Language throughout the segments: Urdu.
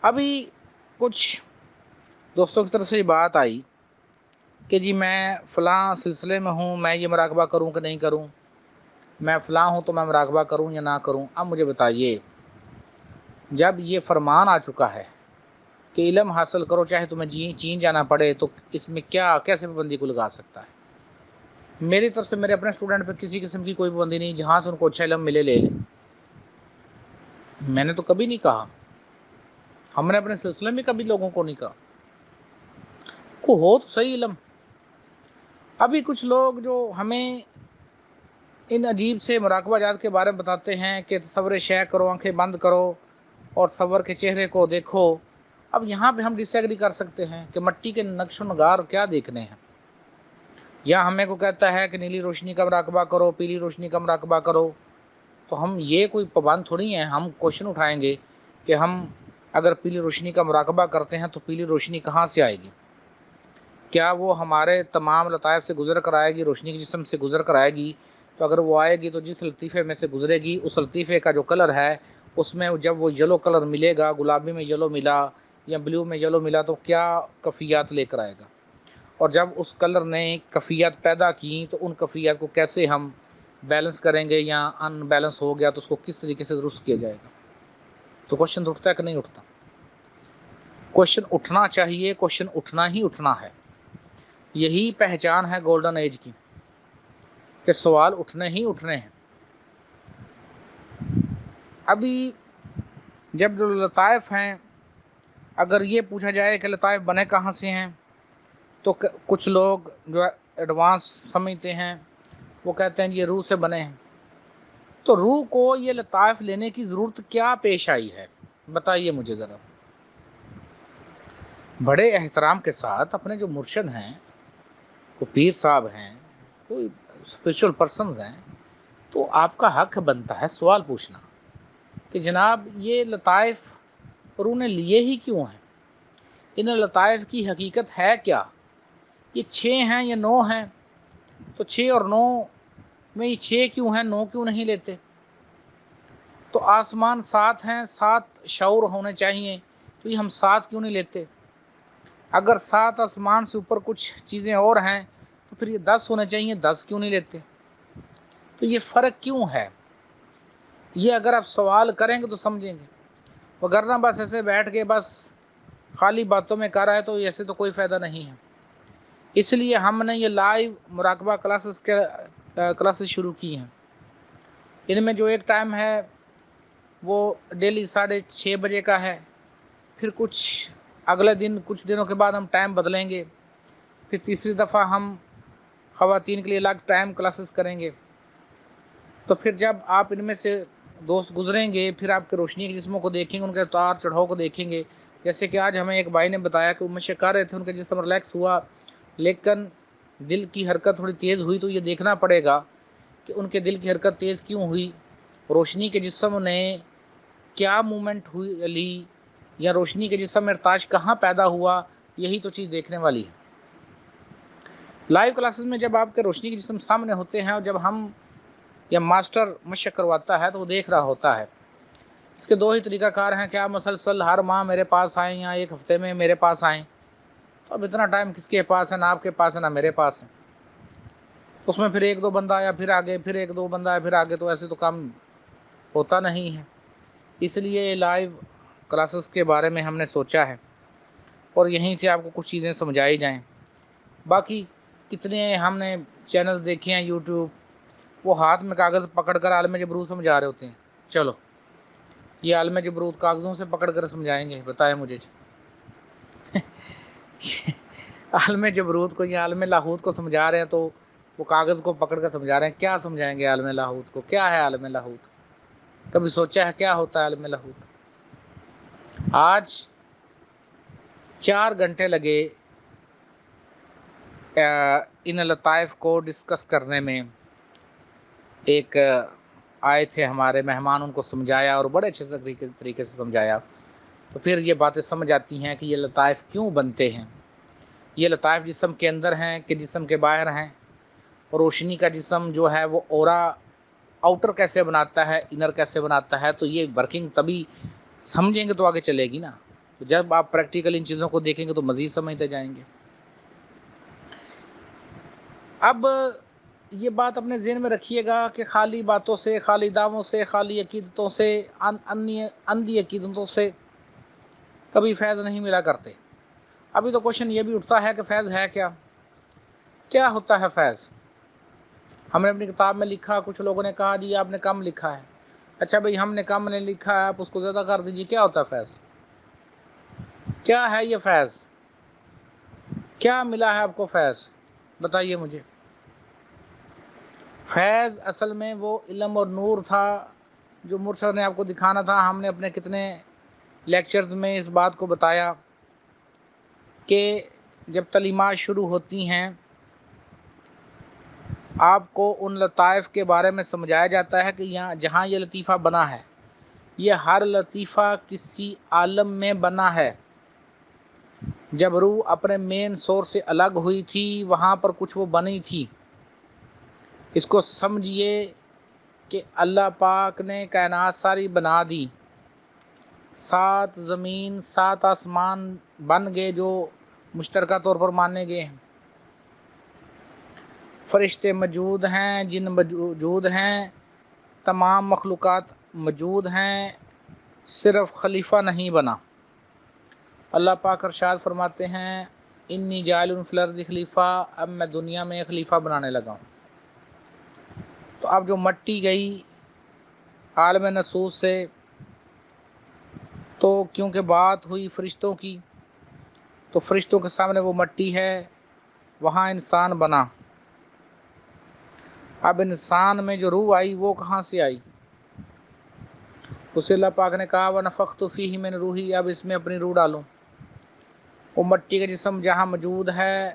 ابھی کچھ دوستوں کی طرف سے یہ بات آئی کہ جی میں فلاں سلسلے میں ہوں، میں یہ مراقبہ کروں کہ نہیں کروں، میں فلاں ہوں تو میں مراقبہ کروں یا نہ کروں۔ اب مجھے بتائیے، جب یہ فرمان آ چکا ہے کہ علم حاصل کرو چاہے تمہیں چین جانا پڑے، تو اس میں کیسے پابندی کو لگا سکتا ہے؟ میری طرف سے میرے اپنے اسٹوڈنٹ پہ کسی قسم کی کوئی پابندی نہیں، جہاں سے ان کو اچھا علم ملے لے لیں۔ میں نے تو کبھی نہیں کہا، ہم نے اپنے سلسلے میں کبھی لوگوں کو نہیں کہا کو ہو تو صحیح علم۔ ابھی کچھ لوگ جو ہمیں ان عجیب سے مراقبہ جات کے بارے میں بتاتے ہیں کہ تصور شے کرو، آنکھیں بند کرو اور تصور کے چہرے کو دیکھو۔ اب یہاں پہ ہم ڈس ایگری کر سکتے ہیں کہ مٹی کے نقش و نگار کیا دیکھنے ہیں، یا ہمیں کو کہتا ہے کہ نیلی روشنی کا مراقبہ کرو، پیلی روشنی کا مراقبہ کرو، تو ہم یہ کوئی پابند تھوڑی ہیں۔ ہم کوشچن اٹھائیں گے کہ ہم اگر پیلی روشنی کا مراقبہ کرتے ہیں تو پیلی روشنی کہاں سے آئے گی؟ کیا وہ ہمارے تمام لطائف سے گزر کر آئے گی، روشنی کے جسم سے گزر کر آئے گی؟ تو اگر وہ آئے گی تو جس لطیفے میں سے گزرے گی، اس لطیفے کا جو کلر ہے اس میں جب وہ یلو کلر ملے گا، گلابی میں یلو ملا یا بلیو میں یلو ملا، تو کیا کیفیات لے کر آئے گا؟ اور جب اس کلر نے کیفیات پیدا کی تو ان کیفیات کو کیسے ہم بیلنس کریں گے، یا ان بیلنس ہو گیا تو اس کو کس طریقے سے درست کیا جائے گا؟ تو کوشچن اٹھتا ہے کہ نہیں اٹھتا؟ کوشچن اٹھنا چاہیے، کوشچن اٹھنا ہی اٹھنا ہے۔ یہی پہچان ہے گولڈن ایج کی کہ سوال اٹھنے ہی اٹھنے ہیں۔ ابھی جب جو لطائف ہیں، اگر یہ پوچھا جائے کہ لطائف بنے کہاں سے ہیں، تو کچھ لوگ جو ایڈوانس سمجھتے ہیں وہ کہتے ہیں یہ روح سے بنے ہیں۔ تو روح کو یہ لطائف لینے کی ضرورت کیا پیش آئی ہے؟ بتائیے مجھے ذرا۔ بڑے احترام کے ساتھ اپنے جو مرشد ہیں، کوئی پیر صاحب ہیں، کوئی اسپریچول پرسنز ہیں، تو آپ کا حق بنتا ہے سوال پوچھنا کہ جناب یہ لطائف روح نے لیے ہی کیوں ہیں؟ ان لطائف کی حقیقت ہے کیا؟ یہ 6 ہیں یا 9 ہیں؟ تو 6 اور 9 میں یہ 6 کیوں ہیں، 9 کیوں نہیں لیتے؟ تو آسمان 7 ہیں، 7 شعور ہونے چاہیے، تو یہ ہم 7 کیوں نہیں لیتے؟ اگر 7 آسمان سے اوپر کچھ چیزیں اور ہیں تو پھر یہ 10 ہونے چاہیے، 10 کیوں نہیں لیتے؟ تو یہ فرق کیوں ہے؟ یہ اگر آپ سوال کریں گے تو سمجھیں گے، وگرنہ بس ایسے بیٹھ کے بس خالی باتوں میں کر رہا ہے تو ایسے تو کوئی فائدہ نہیں ہے۔ اس لیے ہم نے یہ لائیو مراقبہ کلاسز شروع کی ہیں۔ ان میں جو ایک ٹائم ہے وہ ڈیلی 6:30 بجے کا ہے، پھر اگلے دن کچھ دنوں کے بعد ہم ٹائم بدلیں گے، پھر تیسری دفعہ ہم خواتین کے لیے الگ ٹائم کلاسز کریں گے۔ تو پھر جب آپ ان میں سے دوست گزریں گے، پھر آپ کے روشنی کے جسموں کو دیکھیں گے، ان کے اتار چڑھاؤ کو دیکھیں گے۔ جیسے کہ آج ہمیں ایک بھائی نے بتایا کہ وہ مجھ سے کہہ رہے تھے ان کا جسم ریلیکس ہوا، لیکن دل کی حرکت تھوڑی تیز ہوئی، تو یہ دیکھنا پڑے گا کہ ان کے دل کی حرکت تیز کیوں ہوئی، روشنی کے جسم نے کیا مومنٹ لی، یا روشنی کے جسم میں ارتعاش کہاں پیدا ہوا۔ یہی تو چیز دیکھنے والی ہے۔ لائیو کلاسز میں جب آپ کے روشنی کے جسم سامنے ہوتے ہیں، اور جب ہم یا ماسٹر مشق کرواتا ہے تو وہ دیکھ رہا ہوتا ہے۔ اس کے 2 ہی طریقہ کار ہیں، کیا مسلسل ہر ماہ میرے پاس آئیں یا ایک ہفتے میں میرے پاس آئیں۔ تو اب اتنا ٹائم کس کے پاس ہے؟ نہ آپ کے پاس ہے نہ میرے پاس ہے۔ اس میں پھر 1-2 بندہ آیا پھر آگے، پھر 1-2 بندہ آیا پھر آگے، تو ایسے تو کام ہوتا نہیں ہے۔ اس لیے لائیو کلاسز کے بارے میں ہم نے سوچا ہے، اور یہیں سے آپ کو کچھ چیزیں سمجھائی جائیں۔ باقی کتنے ہم نے چینل دیکھے ہیں یوٹیوب، وہ ہاتھ میں کاغذ پکڑ کر عالم جبروت سمجھا رہے ہوتے ہیں۔ چلو یہ عالم جبروت کاغذوں سے پکڑ کر سمجھائیں گے؟ بتائیں مجھے۔ عالم جبروت کو یا عالم لاہوت کو سمجھا رہے ہیں تو وہ کاغذ کو پکڑ کر سمجھا رہے ہیں، کیا سمجھائیں گے عالم لاہوت کو؟ کیا ہے عالم لاہوت؟ کبھی سوچا ہے کیا ہوتا ہے عالم لاہوت؟ آج 4 گھنٹے لگے ان لطائف کو ڈسکس کرنے میں۔ ایک آئے تھے ہمارے مہمان، ان کو سمجھایا اور بڑے اچھے طریقے سے سمجھایا، تو پھر یہ باتیں سمجھ آتی ہیں کہ یہ لطائف کیوں بنتے ہیں۔ یہ لطائف جسم کے اندر ہیں کہ جسم کے باہر ہیں؟ روشنی کا جسم جو ہے وہ اورا آؤٹر کیسے بناتا ہے، انر کیسے بناتا ہے؟ تو یہ ورکنگ تبھی سمجھیں گے تو آگے چلے گی نا۔ تو جب آپ پریکٹیکل ان چیزوں کو دیکھیں گے تو مزید سمجھتے جائیں گے۔ اب یہ بات اپنے ذہن میں رکھیے گا کہ خالی باتوں سے، خالی دعووں سے، خالی عقیدتوں سے، اندھی عقیدتوں سے کبھی فیض نہیں ملا کرتے۔ ابھی تو کوشچن یہ بھی اٹھتا ہے کہ فیض ہے کیا؟ کیا ہوتا ہے فیض؟ ہم نے اپنی کتاب میں لکھا، کچھ لوگوں نے کہا جی آپ نے کم لکھا ہے۔ اچھا بھئی ہم نے کم نہیں لکھا ہے، آپ اس کو زیادہ کر دیجیے۔ کیا ہوتا ہے فیض؟ کیا ہے یہ فیض؟ کیا ملا ہے آپ کو فیض؟ بتائیے مجھے۔ فیض اصل میں وہ علم اور نور تھا جو مرشد نے آپ کو دکھانا تھا۔ ہم نے اپنے کتنے لیکچرز میں اس بات کو بتایا کہ جب تعلیمات شروع ہوتی ہیں آپ کو ان لطائف کے بارے میں سمجھایا جاتا ہے کہ جہاں یہ لطیفہ بنا ہے، یہ ہر لطیفہ کسی عالم میں بنا ہے۔ جب روح اپنے مین سورس سے الگ ہوئی تھی وہاں پر کچھ وہ بنی تھی۔ اس کو سمجھیے کہ اللہ پاک نے کائنات ساری بنا دی، 7 زمین 7 آسمان بن گئے جو مشترکہ طور پر مانے گئے ہیں۔ فرشتے موجود ہیں، جن موجود ہیں، تمام مخلوقات موجود ہیں، صرف خلیفہ نہیں بنا۔ اللہ پاک ارشاد فرماتے ہیں انی جاعل فی الارض خلیفہ، اب میں دنیا میں خلیفہ بنانے لگا ہوں۔ تو اب جو مٹی گئی عالم ناسوت سے، تو کیونکہ بات ہوئی فرشتوں کی تو فرشتوں کے سامنے وہ مٹی ہے، وہاں انسان بنا۔ اب انسان میں جو روح آئی وہ کہاں سے آئی؟ اسے اللہ پاک نے کہا وَنَفَخْتُ فِيهِ مِن روحی، اب اس میں اپنی روح ڈالوں۔ وہ مٹی کا جسم جہاں موجود ہے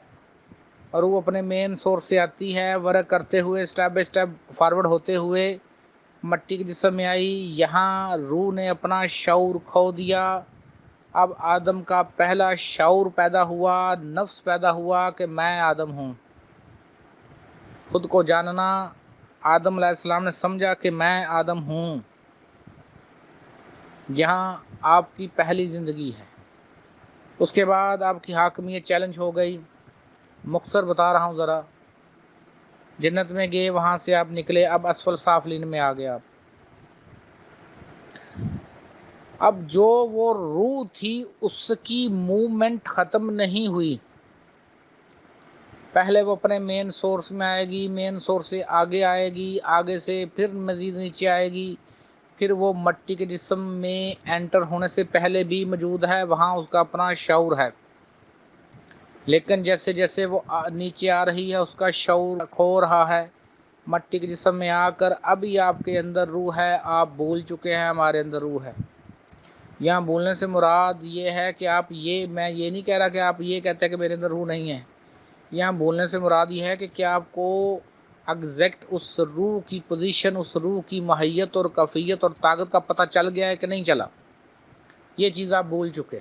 اور وہ اپنے مین سورس سے آتی ہے، ورک کرتے ہوئے سٹیپ بائی سٹیپ فارورڈ ہوتے ہوئے مٹی کے جسم میں آئی۔ یہاں روح نے اپنا شعور کھو دیا۔ اب آدم کا پہلا شعور پیدا ہوا، نفس پیدا ہوا کہ میں آدم ہوں۔ خود کو جاننا، آدم علیہ السلام نے سمجھا کہ میں آدم ہوں۔ یہاں آپ کی پہلی زندگی ہے۔ اس کے بعد آپ کی حاکمیت چیلنج ہو گئی۔ مختصر بتا رہا ہوں ذرا۔ جنت میں گئے، وہاں سے آپ نکلے، اب اسفل سافلین میں آ گئے آپ۔ اب جو وہ روح تھی اس کی موومنٹ ختم نہیں ہوئی۔ پہلے وہ اپنے مین سورس میں آئے گی، مین سورس سے آگے آئے گی، آگے سے پھر مزید نیچے آئے گی، پھر وہ مٹی کے جسم میں انٹر ہونے سے پہلے بھی موجود ہے، وہاں اس کا اپنا شعور ہے۔ لیکن جیسے جیسے وہ نیچے آ رہی ہے اس کا شعور کھو رہا ہے۔ مٹی کے جسم میں آ کر ابھی آپ کے اندر روح ہے، آپ بھول چکے ہیں ہمارے اندر روح ہے۔ یہاں بھولنے سے مراد یہ ہے کہ میں یہ نہیں کہہ رہا کہ آپ یہ کہتے ہیں کہ میرے اندر روح نہیں ہے۔ یہاں بولنے سے مراد یہ ہے کہ کیا آپ کو ایگزیکٹ اس روح کی پوزیشن، اس روح کی ماہیت اور کیفیت اور طاقت کا پتہ چل گیا ہے کہ نہیں چلا؟ یہ چیز آپ بھول چکے۔